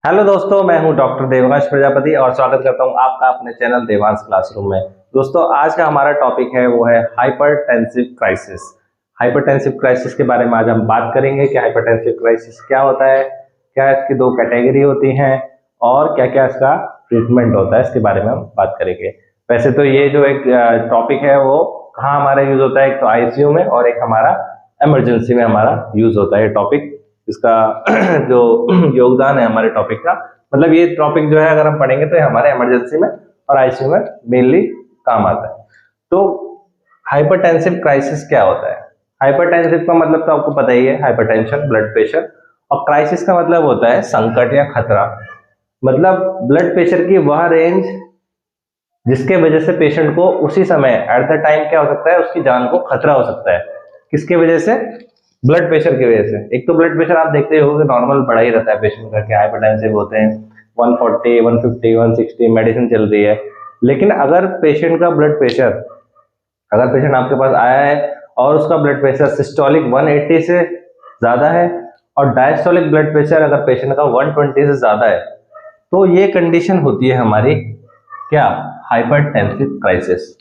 Hello दोस्तों, मैं हूं डॉक्टर देवांश प्रजापति और स्वागत करता हूं आपका अपने चैनल देवांश क्लासरूम में। दोस्तों, आज का हमारा टॉपिक है वो है हाइपरटेंसिव क्राइसिस। हाइपरटेंसिव क्राइसिस के बारे में आज हम बात करेंगे कि हाइपरटेंसिव क्राइसिस क्या होता है, क्या इसकी दो कैटेगरी होती हैं और क्या क्या इसका ट्रीटमेंट होता है, इसके बारे में हम बात करेंगे। वैसे तो ये जो एक टॉपिक है वो कहाँ हमारा यूज होता है, एक तो आईसीयू में और एक हमारा इमरजेंसी में हमारा यूज होता है ये टॉपिक। इसका जो योगदान है हमारे टॉपिक का, मतलब ये टॉपिक जो है अगर हम पढ़ेंगे तो ये हमारे इमरजेंसी में और आईसीयू में मेनली काम आता है। तो हाइपरटेंसिव क्राइसिस क्या होता है? हाइपरटेंसिव का मतलब तो आपको पता ही है, हाइपरटेंशन, ब्लड प्रेशर, और क्राइसिस का मतलब होता है संकट या खतरा। मतलब ब्लड प्रेशर की वह रेंज जिसके वजह से पेशेंट को उसी समय एट द टाइम क्या हो सकता है, उसकी जान को खतरा हो सकता है। किसकी वजह से? ब्लड प्रेशर की वजह से। एक तो ब्लड प्रेशर आप देखते होंगे नॉर्मल बढ़ा ही रहता है पेशेंट का, कि हाइपरटेंसिव होते हैं 140, 150, 160, मेडिसिन चल रही है। लेकिन अगर पेशेंट का ब्लड प्रेशर, अगर पेशेंट आपके पास आया है और उसका ब्लड प्रेशर सिस्टोलिक 180 से ज्यादा है और डायस्टोलिक ब्लड प्रेशर अगर पेशेंट का 120 से ज्यादा है, तो ये कंडीशन होती है हमारी क्या? Hypertensive crisis.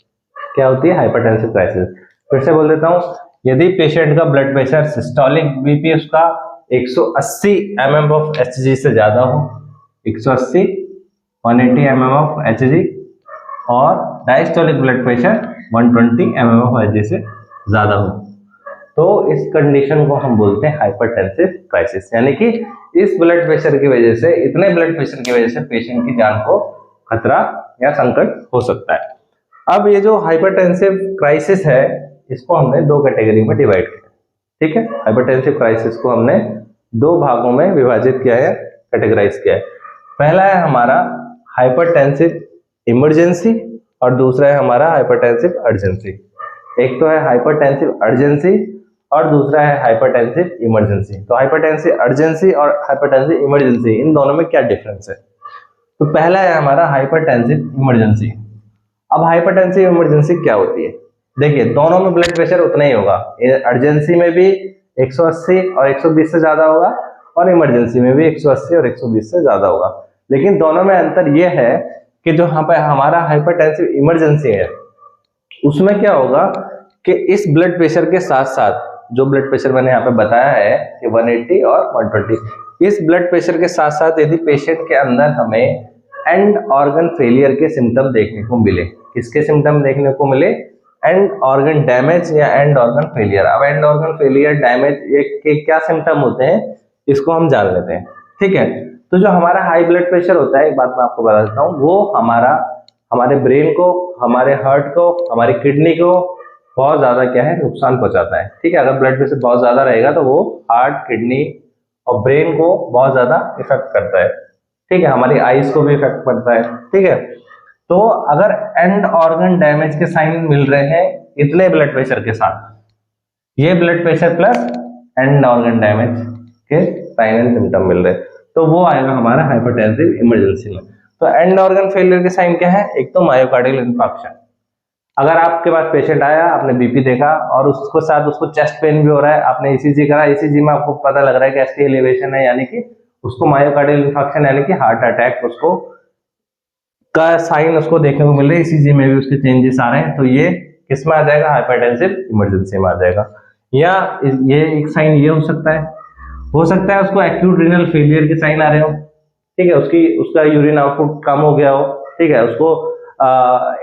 क्या होती है? Hypertensive crisis. फिर से बोल देता हूं, यदि पेशेंट का ब्लड प्रेशर सिस्टोलिक बीपी उसका 180 mm ऑफ Hg से ज्यादा हो, 180 180 mm ऑफ Hg, और diastolic blood pressure 120 mm of Hg से ज्यादा हो, तो इस कंडीशन को हम बोलते हैं हाइपरटेंसिव क्राइसिस। यानी कि इस ब्लड प्रेशर की वजह से, इतने ब्लड प्रेशर की वजह से पेशेंट की जान को खतरा या संकट हो सकता है। अब ये जो हाइपरटेंसिव क्राइसिस है, इसको हमने दो कैटेगरी में डिवाइड किया। ठीक है, हाइपरटेंसिव क्राइसिस को हमने दो भागों में विभाजित किया है, कैटेगराइज किया है। पहला है हमारा हाइपरटेंसिव इमरजेंसी और दूसरा है हमारा हाइपरटेंसिव अर्जेंसी। एक तो है हाइपरटेंसिव अर्जेंसी और दूसरा है हाइपरटेंसिव इमरजेंसी। तो हाइपरटेंसिव अर्जेंसी और हाइपरटेंसिव इमरजेंसी, इन दोनों में क्या डिफरेंस है? तो पहला है हमारा हाइपरटेंसिव इमरजेंसी। अब हाइपरटेंसिव इमरजेंसी क्या होती है? देखिए, दोनों में ब्लड प्रेशर उतना ही होगा। अर्जेंसी में भी 180 और 120 से ज्यादा होगा और इमरजेंसी में भी 180 और 120 से ज्यादा होगा। लेकिन दोनों में अंतर यह है कि जो यहाँ पे हमारा हाइपरटेंसिव इमरजेंसी है, उसमें क्या होगा कि इस ब्लड प्रेशर के साथ साथ, जो ब्लड प्रेशर मैंने यहाँ पे बताया है कि 180 और 120, इस ब्लड प्रेशर के साथ साथ यदि पेशेंट के अंदर हमें एंड ऑर्गन फेलियर के सिम्टम देखने को मिले, किसके सिम्टम देखने को मिले? एंड ऑर्गन डैमेज या एंड ऑर्गन फेलियर। अब एंड ऑर्गन फेलियर, डैमेज के क्या सिम्टम होते हैं, इसको हम जान लेते हैं। ठीक है, तो जो हमारा हाई ब्लड प्रेशर होता है, एक बात मैं आपको बता देता हूँ, वो हमारे ब्रेन को, हमारे हार्ट को, हमारी किडनी को बहुत ज्यादा क्या है, नुकसान पहुंचाता है। ठीक है, अगर ब्लड प्रेशर बहुत ज्यादा रहेगा तो वो हार्ट, किडनी और ब्रेन को बहुत ज्यादा इफेक्ट करता है। ठीक है, हमारी आईज को भी इफेक्ट पड़ता है। ठीक है, तो अगर एंड ऑर्गन डैमेज के साइन मिल रहे हैं इतने ब्लड प्रेशर के साथ, ये blood pressure plus and organ damage के साइन एंड सिम्टम मिल रहे हैं, तो वो आएगा हमारा हाइपरटेंसिव इमरजेंसी में। तो एंड ऑर्गन फेलियर के साइन क्या है? एक तो मायोकार्डियल इंफार्क्शन। अगर आपके पास पेशेंट आया, आपने बीपी देखा और उसको साथ उसको चेस्ट पेन भी हो रहा है, आपने ईसीजी करा, ईसीजी में आपको पता लग रहा है कि एसटी एलिवेशन है, यानी कि उसको मायोकार्डियल इंफार्क्शन यानी कि हार्ट अटैक उसको का साइन उसको देखने को मिल रहा है, ईसीजी में भी उसके चेंजेस आ रहे हैं, तो ये किस में आ जाएगा? हाइपरटेंसिव इमरजेंसी में आ जाएगा। या ये एक साइन ये हो सकता है उसको एक्यूट रीनल फेलियर के साइन आ रहे हो। ठीक है, उसका यूरिन आउटपुट कम हो गया हो। ठीक है, उसको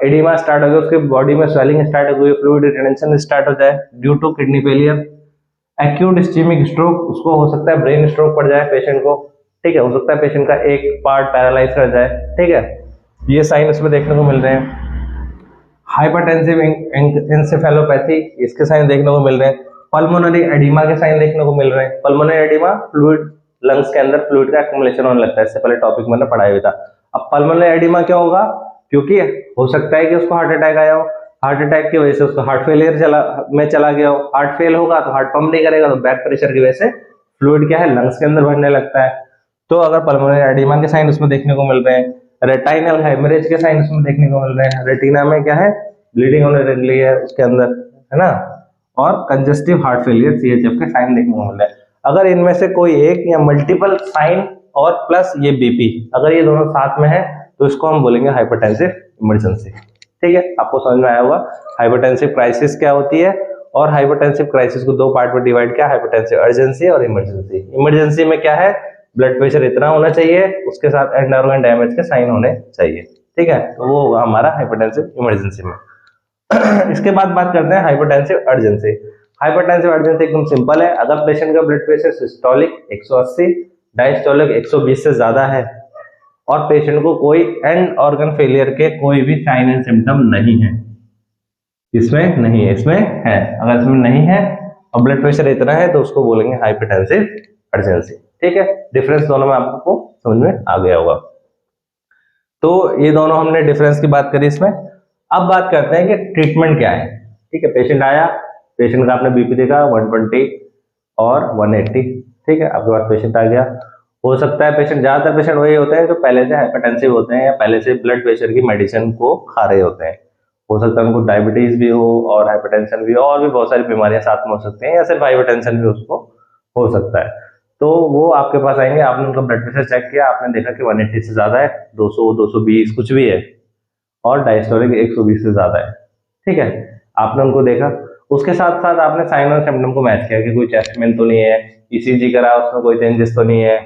एडिमा स्टार्ट हो गया, उसके बॉडी में स्वेलिंग स्टार्ट हो गई, फ्लूइड रिटेंशन स्टार्ट हो जाए due to kidney failure. Acute ischaemic stroke, उसको हो सकता है ब्रेन स्ट्रोक पड़ जाए पेशेंट को। ठीक है, हो सकता है पेशेंट का एक पार्ट पैरालाइज कर जाए। ठीक है, ये साइन इसमें देखने को मिल रहे हैं। हाइपरटेंसिव एंसेफेलोपैथी, इसके साइन देखने को मिल रहे हैं। पल्मोनरी एडिमा के साइन देखने को मिल रहे हैं। पल्मोनरी एडिमा, फ्लूइड, लंग्स के अंदर फ्लूइड का एक्युमुलेशन होने लगता है, इससे पहले टॉपिक मैंने पढ़ाया हुआ था। अब पल्मोनरी एडिमा क्या होगा? क्योंकि हो सकता है कि उसको हार्ट अटैक आया हो, हार्ट अटैक की वजह से उसको हार्ट फेलियर चला गया हो, हार्ट फेल होगा तो हार्ट पंप नहीं करेगा, तो बैक प्रेशर की वजह से फ्लूइड क्या है, लंग्स के अंदर भरने लगता है। तो अगर पल्मोनरी एडिमा के साइन उसमें देखने को मिल रहे हैं, रेटाइनल हेमरेज के साइन उसमें देखने को मिल रहे हैं, रेटिना में क्या है, ब्लीडिंग होने लग रही है उसके अंदर, है ना, और कंजेस्टिव हार्ट फेलियर सीएचएफ के साइन देखने को मिल रहे हैं। अगर इनमें से कोई एक या मल्टीपल साइन और प्लस ये बीपी, अगर ये दोनों साथ में है तो इसको हम बोलेंगे हाइपरटेंसिव इमरजेंसी। ठीक है, आपको समझ में आया होगा हाइपरटेंसिव क्राइसिस क्या होती है, और हाइपरटेंसिव क्राइसिस को दो पार्ट में डिवाइड किया, हाइपरटेंसिव अर्जेंसी और इमरजेंसी। इमरजेंसी में क्या है, ब्लड प्रेशर इतना होना चाहिए, उसके साथ एंड ऑर्गन डैमेज के साइन होने चाहिए। ठीक है, तो वो होगा हमारा हाइपरटेंसिव इमरजेंसी में। इसके बाद बात करते हैं हाइपरटेंसिव अर्जेंसी। हाइपरटेंसिव अर्जेंसी एकदम सिंपल है, अगर पेशेंट का ब्लड प्रेशर सिस्टोलिक 180, डायस्टोलिक 120 से ज्यादा है और पेशेंट को कोई एंड ऑर्गन फेलियर के कोई भी साइन एंड सिम्टम नहीं है, इसमें नहीं है, इसमें है, अगर इसमें नहीं है और ब्लड प्रेशर इतना है तो उसको बोलेंगे हाइपरटेंसिव अर्जेंसी। ठीक है, डिफरेंस दोनों में आपको समझ में आ गया होगा। तो ये दोनों हमने डिफरेंस की बात करी इसमें। अब बात करते हैं कि ट्रीटमेंट क्या है। ठीक है, पेशेंट आया, पेशेंट का आपने बीपी देखा 120 और 180। ठीक है, आपके पास पेशेंट आ गया, हो सकता है पेशेंट, ज्यादातर पेशेंट वही होते हैं जो पहले से हाइपरटेंसिव होते हैं या पहले से ब्लड प्रेशर की मेडिसिन को खा रहे होते हैं। हो सकता है उनको डायबिटीज भी हो और हाइपरटेंशन भी हो, और भी बहुत सारी बीमारियां साथ में हो सकती हैं, या सिर्फ हाइपरटेंशन भी उसको हो सकता है। तो वो आपके पास आएंगे, आपने उनका ब्लड प्रेशर चेक किया, आपने देखा कि 180 से ज्यादा है, 200 220 कुछ भी है, और डायस्टोलिक 120 से ज्यादा है। ठीक है, आपने उनको देखा, उसके साथ साथ आपने साइन और सिम्टम को मैच किया कि कोई चेस्ट पेन तो नहीं है, ईसीजी करा उसमें कोई चेंजेस तो नहीं है।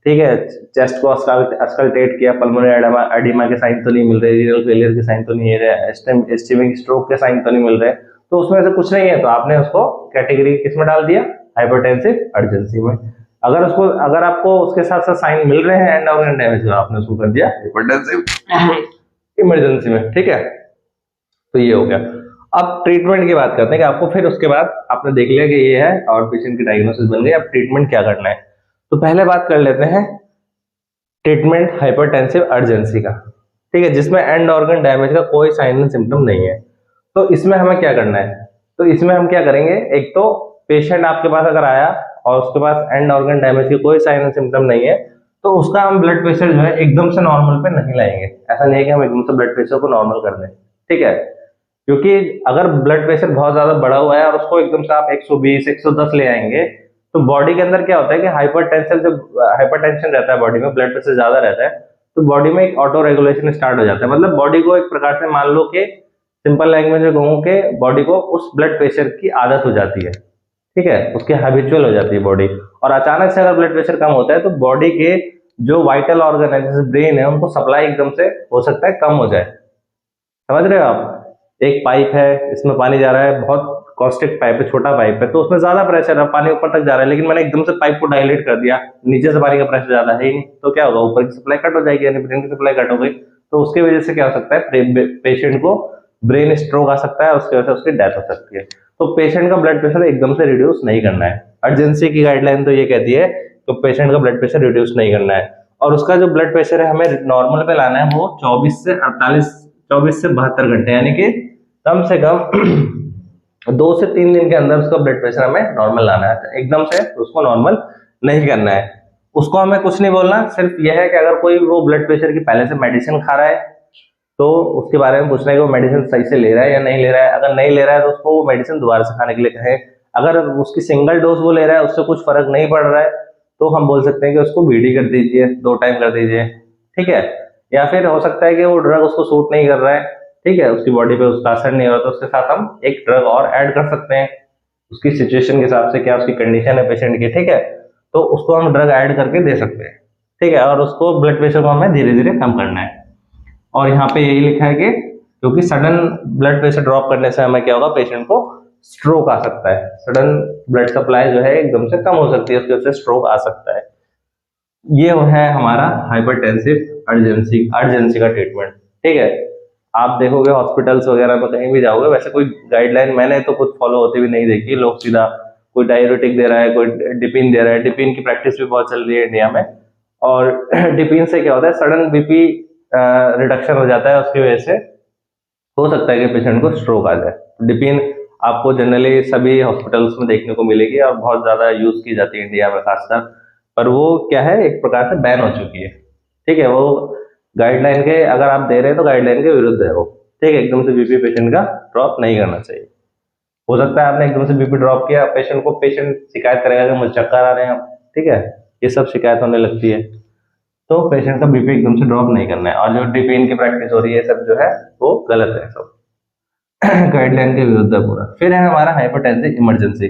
ठीक है, चेस्ट को अस्कल्टेट किया, पल्मोनरी एडिमा के साइन तो नहीं मिल रहे, रीनल फेलियर के साइन तो नहीं है, इस्केमिक स्ट्रोक के साइन तो नहीं मिल रहे, तो उसमें से कुछ नहीं है, तो आपने उसको कैटेगरी किसमें डाल दिया, हाइपरटेंसिव अर्जेंसी में। अगर आपको उसके साथ साथ साइन मिल रहे हैं एंड ऑर्गन डैमेज, तो आपने उसको कर दिया हाइपरटेंसिव इमरजेंसी में। ठीक है, तो ये हो गया। अब ट्रीटमेंट की बात करते हैं कि आपको, फिर उसके बाद आपने देख लिया कि ये है और पेशेंट की डायग्नोसिस बन गई, अब ट्रीटमेंट क्या करना है। तो पहले बात कर लेते हैं ट्रीटमेंट हाइपरटेंसिव अर्जेंसी का। ठीक है, जिसमें एंड ऑर्गन डैमेज का कोई साइन एंड सिम्टम नहीं है। तो इसमें हमें क्या करना है, तो इसमें हम क्या करेंगे, एक तो पेशेंट आपके पास अगर आया और उसके पास एंड ऑर्गन डैमेज के कोई साइन एंड सिम्टम नहीं है, तो उसका हम ब्लड प्रेशर जो है एकदम से नॉर्मल पे नहीं लाएंगे। ऐसा नहीं है कि हम एकदम से ब्लड प्रेशर को नॉर्मल कर दें। ठीक है, क्योंकि अगर ब्लड प्रेशर बहुत ज्यादा बढ़ा हुआ है और उसको एकदम से आप 120 110 ले आएंगे, तो बॉडी के अंदर क्या होता है कि हाइपरटेंशन, जब हाइपरटेंशन रहता है बॉडी में, ब्लड प्रेशर ज्यादा रहता है, तो बॉडी में एक ऑटो रेगुलेशन स्टार्ट हो जाता है। मतलब बॉडी को एक प्रकार से, मान लो कि सिंपल लैंग्वेज में कहूँ कि बॉडी को उस ब्लड प्रेशर की आदत हो जाती है। ठीक है, उसकी हैबिचुअल हो जाती है बॉडी, और अचानक से अगर ब्लड प्रेशर कम होता है तो बॉडी के जो वाइटल ऑर्गन है जैसे ब्रेन है, उनको सप्लाई एकदम से हो सकता है कम हो जाए। समझ रहे हो आप, एक पाइप है, इसमें पानी जा रहा है, बहुत कॉस्टिक पाइप है, छोटा पाइप है, तो उसमें ज्यादा प्रेशर है, पानी ऊपर तक जा रहा है, लेकिन मैंने एकदम से पाइप को डायलेट कर दिया, नीचे से पानी का प्रेशर ज्यादा है ही नहीं, तो क्या होगा, ऊपर की सप्लाई कट हो जाएगी, यानी ब्रेन की सप्लाई कट हो गई, तो उसकी वजह से क्या हो सकता है, पेशेंट को ब्रेन स्ट्रोक आ सकता है, उसकी वजह से उसकी डेथ हो सकती है। तो पेशेंट का ब्लड प्रेशर एकदम से रिड्यूस नहीं करना है। अर्जेंसी की गाइडलाइन तो ये कहती है तो पेशेंट का ब्लड प्रेशर रिड्यूस नहीं करना है, और उसका जो ब्लड प्रेशर है हमें नॉर्मल पे लाना है, वो 24 से 72 घंटे, यानी कि कम से कम 2 से 3 दिन के अंदर उसका ब्लड प्रेशर हमें नॉर्मल लाना है। एकदम से उसको नॉर्मल नहीं करना है, उसको हमें कुछ नहीं बोलना, सिर्फ यह है कि अगर कोई वो ब्लड प्रेशर की पहले से मेडिसिन खा रहा है तो उसके बारे में पूछना है कि वो मेडिसिन सही से ले रहा है या नहीं ले रहा है। अगर नहीं ले रहा है तो उसको वो मेडिसिन दोबारा से खाने के लिए कहें। अगर उसकी सिंगल डोज वो ले रहा है, उससे कुछ फर्क नहीं पड़ रहा है, तो हम बोल सकते हैं कि उसको बीडी कर दीजिए, 2 टाइम कर दीजिए। ठीक है, या फिर हो सकता है कि वो ड्रग उसको सूट नहीं कर रहा है, ठीक है, उसकी बॉडी पे उसका असर नहीं हो रहा, तो उसके साथ हम एक ड्रग और ऐड कर सकते हैं, उसकी सिचुएशन के हिसाब से, क्या उसकी कंडीशन है पेशेंट की। ठीक है, तो उसको हम ड्रग ऐड करके दे सकते हैं। ठीक है, और उसको ब्लड प्रेशर को हमें धीरे धीरे कम करना है। और यहाँ पे यही लिखा है कि क्योंकि सडन ब्लड प्रेशर ड्रॉप करने से हमें क्या होगा, पेशेंट को स्ट्रोक आ सकता है, सडन ब्लड सप्लाई जो है एकदम से कम हो सकती है, उसकी वजह से स्ट्रोक आ सकता है। ये है हमारा हाइपरटेंसिव अर्जेंसी का ट्रीटमेंट। ठीक है, आप देखोगे हॉस्पिटल्स वगैरह में कहीं भी जाओगे, वैसे कोई गाइडलाइन मैंने तो खुद फॉलो होती हुई नहीं देखी। लोग सीधा कोई डाययूरेटिक दे रहा है, कोई डिपिन दे रहा है। डिपिन की प्रैक्टिस भी बहुत चल रही है इंडिया में, और डिपिन से क्या होता है, सडन बीपी रिडक्शन हो जाता है, उसकी वजह से हो सकता है कि पेशेंट को स्ट्रोक आ जाए। डिपिन आपको जनरली सभी हॉस्पिटल्स में देखने को मिलेगी और बहुत ज्यादा यूज की जाती है इंडिया में खासकर, पर वो क्या है, एक प्रकार से बैन हो चुकी है। ठीक है, वो गाइडलाइन के, अगर आप दे रहे हैं तो गाइडलाइन के विरुद्ध है वो। ठीक है, एकदम से बीपी पेशेंट का ड्रॉप नहीं करना चाहिए। हो सकता है आपने एकदम से बीपी ड्रॉप किया, पेशेंट शिकायत करेगा कि मुझे चक्कर आ रहे हैं। ठीक है, ये सब शिकायत होने लगती है। तो पेशेंट का बीपी एकदम से ड्रॉप नहीं करना है, और जो डिपेन की प्रैक्टिस हो रही है सब जो है वो गलत है, सब गाइडलाइन के विरुद्ध है पूरा। फिर है हमारा हाइपरटेंसिव इमरजेंसी।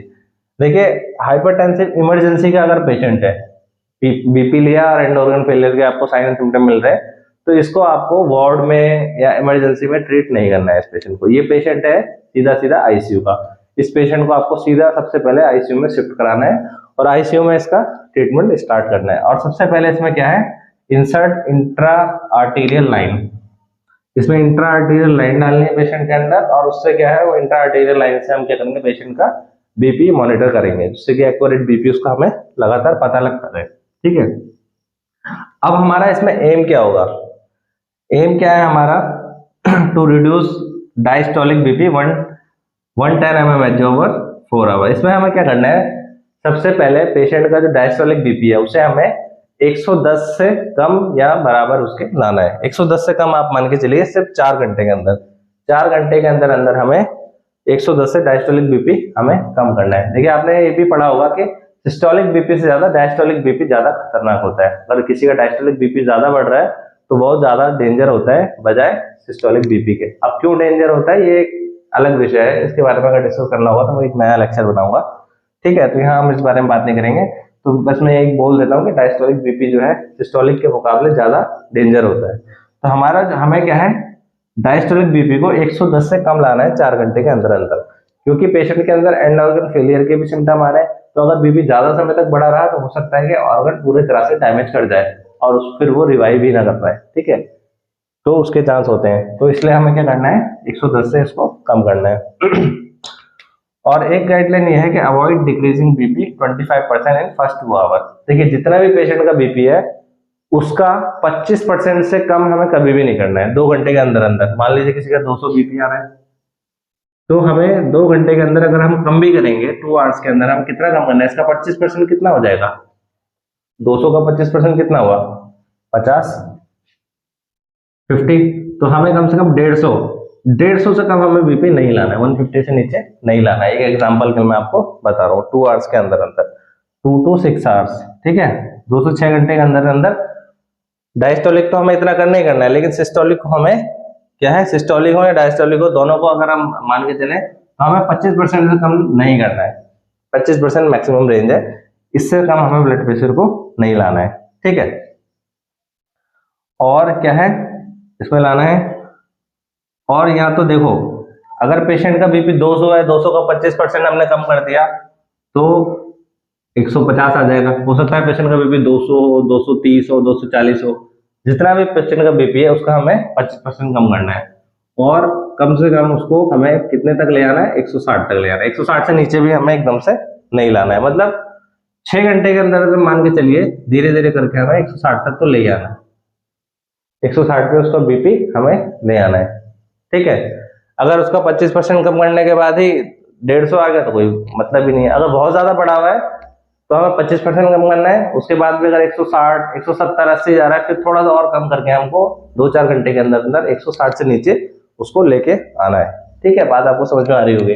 देखिए हाइपरटेंसिव इमरजेंसी का अगर पेशेंट है, बीपी लिया और एंड ऑर्गन फेलियर के आपको साइन एंड सिम्टम मिल रहे हैं, तो इसको आपको वार्ड में या इमरजेंसी में ट्रीट नहीं करना है इस पेशेंट को। ये पेशेंट है सीधा सीधा आईसीयू का। इस पेशेंट को आपको सीधा सबसे पहले आईसीयू में शिफ्ट कराना है और आईसीयू में इसका ट्रीटमेंट स्टार्ट करना है। और सबसे पहले इसमें क्या है, इंसर्ट इंट्रा आर्टीरियल लाइन। इसमें इंट्रा आर्टीरियल लाइन डालनी है पेशेंट के अंदर, और उससे क्या है वो इंट्रा आर्टीरियल लाइन से हम क्या करेंगे, पेशेंट का बीपी मॉनिटर करेंगे, जिससे कि एक्यूरेट बीपी उसका हमें लगातार पता लगता रहे। ठीक है, अब हमारा इसमें एम क्या होगा, एम क्या है हमारा, to reduce diastolic BP 110 mmHg over 4 hour. इसमें हमें क्या करना है, सबसे पहले पेशेंट का जो डायस्टोलिक बीपी है उसे हमें 110 से कम या बराबर उसके लाना है। 110 से कम आप मान के चलिए सिर्फ 4 घंटे के अंदर, 4 घंटे के अंदर अंदर हमें 110 से डायस्टोलिक बीपी हमें कम करना है। देखिए आपने ये भी पढ़ा होगा कि सिस्टोलिक बीपी से ज्यादा डायस्टोलिक बीपी ज्यादा खतरनाक होता है। अगर किसी का डायस्टोलिक बीपी ज्यादा बढ़ रहा है तो बहुत ज्यादा डेंजर होता है बजाय सिस्टोलिक बीपी के। अब क्यों डेंजर होता है ये एक अलग विषय है, इसके बारे में अगर डिस्कस करना होगा तो मैं एक नया लेक्चर बनाऊंगा। ठीक है, तो यहाँ हम इस बारे में बात नहीं करेंगे। तो बस मैं एक बोल देता हूँ कि डायस्टोलिक बीपी जो है सिस्टोलिक के मुकाबले ज्यादा डेंजर होता है। तो हमारा हमें क्या है, डायस्टोलिक बीपी को 110 से कम लाना है 4 घंटे के अंदर अंदर, क्योंकि पेशेंट के अंदर एंड ऑर्गन फेलियर के भी सिम्टम आ रहे हैं। तो अगर बीपी ज्यादा समय तक बढ़ा रहा तो हो सकता है कि ऑर्गन पूरी तरह से डैमेज कर जाए और फिर वो रिवाइव ही ना कर पाए। ठीक है, तो उसके चांस होते हैं। तो इसलिए हमें क्या करना है, 110 से इसको कम करना है। और एक गाइडलाइन ये है कि avoid decreasing BP 25% in first 2 hour. देखिए जितना भी पेशेंट का बीपी है उसका 25% से कम हमें कभी भी नहीं करना है 2 घंटे के अंदर अंदर। मान लीजिए किसी का 200 बीपी आ रहा है तो हमें 2 घंटे के अंदर अगर हम कम भी करेंगे 2 आवर्स के अंदर हम कितना कम करना है, इसका 25% कितना हो जाएगा, 200 का 25% कितना हुआ, 50, 50। तो हमें कम से कम 150 से कम हमें बीपी नहीं लाना है, 150 से नीचे नहीं लाना है। एक एग्जांपल के मैं आपको बता रहा हूँ, 2 आवर्स के अंदर अंदर, 2 to 6 आवर्स। ठीक है, 2 से 6 घंटे के अंदर अंदर डायस्टोलिक तो हमें इतना करना ही करना है, लेकिन सिस्टोलिक को हमें क्या है, सिस्टोलिक हो या डायस्टोलिक हो दोनों को अगर हम मान के चले तो हमें 25% से कम नहीं करना है। 25% मैक्सिमम रेंज है, इससे कम हमें ब्लड प्रेशर को नहीं लाना है। ठीक है, और क्या है इसमें लाना है, और यहाँ तो देखो अगर पेशेंट का बीपी 200 है, 200 का 25% हमने कम कर दिया तो 150 आ जाएगा। हो सकता है पेशेंट का बीपी 200 हो, 230 हो, 240 हो, जितना भी पेशेंट का बीपी है उसका हमें 25% कम करना है। और कम से कम उसको हमें कितने तक ले आना है, 160 तक ले आना है। 160 से नीचे भी हमें एकदम से नहीं लाना है, मतलब 6 घंटे के अंदर मान के चलिए धीरे धीरे करके हमें 160 तक तो ले आना है। 160 पे उसका बीपी हमें ले आना है। ठीक है, अगर उसका 25% कम करने के बाद ही 150 आ गया तो कोई मतलब ही नहीं है। अगर बहुत ज्यादा बढ़ा हुआ है तो हमें 25% कम करना है, उसके बाद भी अगर 160, 170, 80 जा रहा है फिर थोड़ा सा और कम करके हमको 2-4 घंटे के अंदर अंदर 160 से नीचे उसको लेके आना है। ठीक है, बात आपको समझ में आ रही होगी।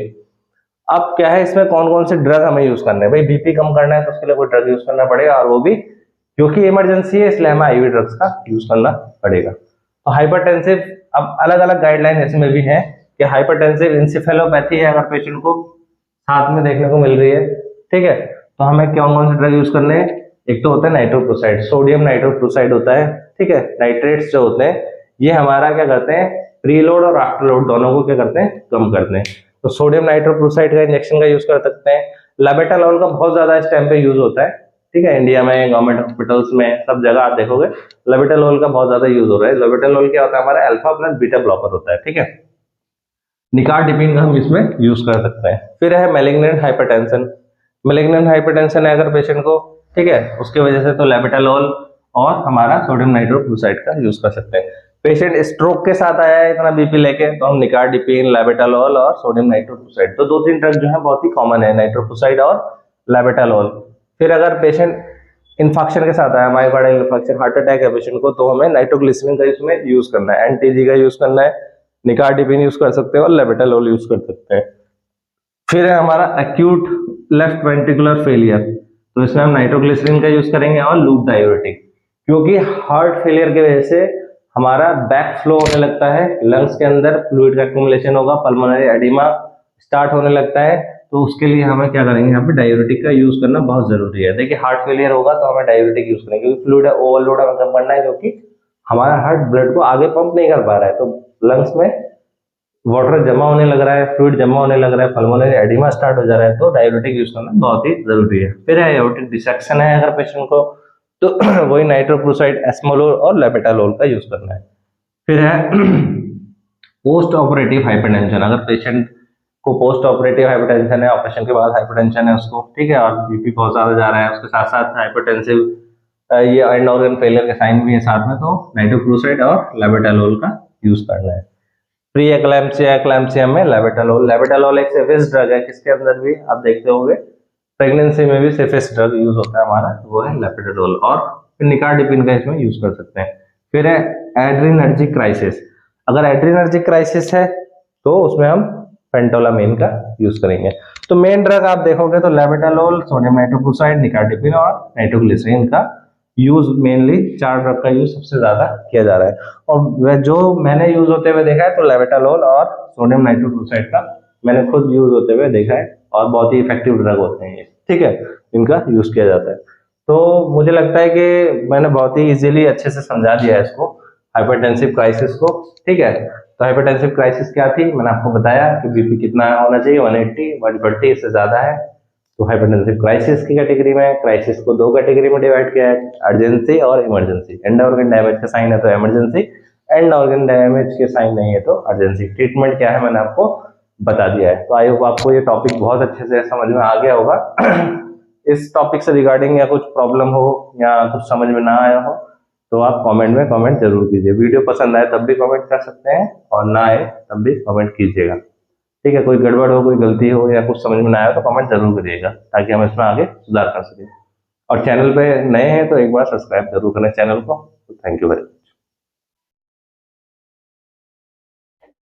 अब क्या है, इसमें कौन कौन से ड्रग हमें यूज करना है, भाई बीपी कम करना है तो उसके लिए कोई ड्रग यूज करना पड़ेगा, और वो भी क्योंकि इमरजेंसी है इसलिए हमें आईवी ड्रग्स का यूज करना पड़ेगा। तो हाइपरटेंसिव अब अलग अलग गाइडलाइन इसमें भी है कि हाइपरटेंसिव इंसेफेलोपैथी है अगर पेशेंट को साथ में देखने को मिल रही है। ठीक है, तो हमें कौन कौन से ड्रग यूज करने हैं, एक तो होता है नाइट्रोक्लोसाइड, सोडियम नाइट्रोक्लोसाइड होता है। ठीक है, नाइट्रेट्स जो होते हैं ये हमारा क्या करते हैं, प्रीलोड और आफ्टर लोड दोनों को क्या करते हैं, कम करते हैं। तो सोडियम नाइट्रोक्लोसाइड का इंजेक्शन का यूज कर सकते हैं। लाबेटालॉल का बहुत ज्यादा इस टाइम पे यूज होता है। ठीक है, इंडिया में गवर्नमेंट हॉस्पिटल्स में सब जगह आप देखोगे लाबेटालॉल का बहुत ज्यादा यूज हो रहा है। लाबेटालॉल क्या होता है, हमारा अल्फा प्लस बीटा ब्लॉकर होता है। ठीक है, निकार्डिपिन का हम इसमें यूज कर सकते हैं। फिर है मैलिग्नेंट हाइपरटेंशन। मैलिग्नेंट हाइपरटेंशन है अगर पेशेंट को, ठीक है, उसकी वजह से तो लाबेटालॉल और हमारा सोडियम नाइट्रोक्लोसाइड का यूज कर सकते हैं। पेशेंट स्ट्रोक के साथ आया है इतना बीपी लेके तो हम निकार्डिपिन, लाबेटालॉल और सोडियम नाइट्रोक्लोसाइड, तो 2-3 ड्रग जो है बहुत ही कॉमन है, नाइट्रोक्लोसाइड और लाबेटालॉल। फिर अगर पेशेंट इन्फेक्शन के साथ आया, मायोकार्डियल इन्फेक्शन, हार्ट अटैक है पेशेंट को, तो हमें नाइट्रोग्लिसरीन का इसमें यूज करना है, एंटीजी का यूज करना है, निकार्डिपिन यूज कर सकते हैं और लाबेटालॉल यूज कर सकते हैं। फिर है हमारा एक्यूट लेफ्ट वेंट्रिकुलर फेलियर, तो इसमें हम नाइट्रोग्लिसरीन का यूज करेंगे और लूप डायूरेटिक। क्योंकि हार्ट फेलियर की वजह से हमारा बैक फ्लो होने लगता है, लंग्स के अंदर फ्लूइड का एक्यूमुलेशन होगा, पल्मोनरी एडिमा स्टार्ट होने लगता है। तो उसके लिए हमें क्या करेंगे, यहाँ पे डायूरेटिक का यूज करना बहुत जरूरी है। देखिए हार्ट फेलियर होगा तो हमें डायूरेटिक यूज करेंगे, क्योंकि फ्लूइड ओवरलोड हमें कम करना है, क्योंकि हमारा हार्ट ब्लड को आगे पंप नहीं कर पा रहा है, तो लंग्स में वाटर जमा होने लग रहा है, फ्लूइड जमा होने लग रहा है, पल्मोनरी एडिमा स्टार्ट हो जा रहा है, तो डायूरेटिक यूज करना बहुत ही जरूरी है। फिर है एओर्टिक डिसेक्शन है अगर पेशेंट को, तो वही नाइट्रोक्लोसाइड, एस्मोलोल और लेबेटालोल का यूज करना है। फिर है पोस्ट ऑपरेटिव हाइपरटेंशन, अगर पेशेंट को पोस्ट ऑपरेटिव हाइपरटेंशन है, ऑपरेशन के बाद हाइपरटेंशन है उसको, ठीक है, और बीपी बहुत ज्यादा जा रहा है, उसके साथ साथ हाइपरटेंसिव ये एंड ऑर्गन फेलियर के साइन भी है साथ में, तो नाइट्रोक्लोसाइड और लेबेटालोल का यूज करना है। प्री एक्लैम्पसिया, एक्लैम्पसिया में लेबेटालोल एक सेफेस्ट ड्रग है, किसके अंदर भी आप देखते होंगे, प्रेगनेंसी में भी सेफेस्ट ड्रग यूज होता है हमारा, वो है लेबेटालोल, और फिर निकार्डिपिन का इसमें यूज कर सकते हैं। फिर है एड्रिनर्जिक क्राइसिस, अगर एड्रिनर्जिक क्राइसिस है तो उसमें हम पेंटोलामाइन का यूज करेंगे। तो मेन ड्रग आप देखोगे तो लेबेटालोल, सोडियम नाइट्रोक्लोसाइड, निकार्डिपिन और नाइट्रोग्लिसरीन का यूज, मेनली 4 ड्रग का यूज सबसे ज्यादा किया जा रहा है। और वह जो मैंने यूज होते हुए देखा है तो लेबेटालोल और सोडियम नाइट्रोक्लोसाइड का मैंने खुद यूज होते हुए देखा है, और बहुत ही इफेक्टिव ड्रग होते हैं ये, ठीक है, इनका यूज किया जाता है। तो मुझे लगता है कि मैंने बहुत ही इजीली अच्छे से समझा दिया है इसको, हाइपरटेंसिव क्राइसिस को, ठीक है। तो हाइपरटेंसिव क्राइसिस क्या थी, मैंने आपको बताया कि बीपी कितना होना चाहिए, 180, 120 से ज्यादा है तो हाइपरटेंसिव क्राइसिस की कैटेगरी में। क्राइसिस को 2 कैटेगरी में डिवाइड किया है, अर्जेंसी और इमरजेंसी। एंड ऑर्गन डैमेज का साइन है तो इमरजेंसी, एंड ऑर्गन डैमेज के साइन नहीं है तो अर्जेंसी। ट्रीटमेंट क्या है मैंने आपको बता दिया है। तो आई होप आपको ये टॉपिक बहुत अच्छे से समझ में आ गया होगा। इस टॉपिक से रिगार्डिंग या कुछ प्रॉब्लम हो या कुछ समझ में ना आया हो तो आप कमेंट में कमेंट जरूर कीजिए। वीडियो पसंद आए तब भी कमेंट कर सकते हैं, और ना आए तब भी कमेंट कीजिएगा, ठीक है। कोई गड़बड़ हो, कोई गलती हो या कुछ समझ में ना आया तो कमेंट जरूर करिएगा, ताकि हम इसमें आगे सुधार कर सकें। और चैनल पे नए हैं तो एक बार सब्सक्राइब जरूर करें चैनल को। Thank you very much.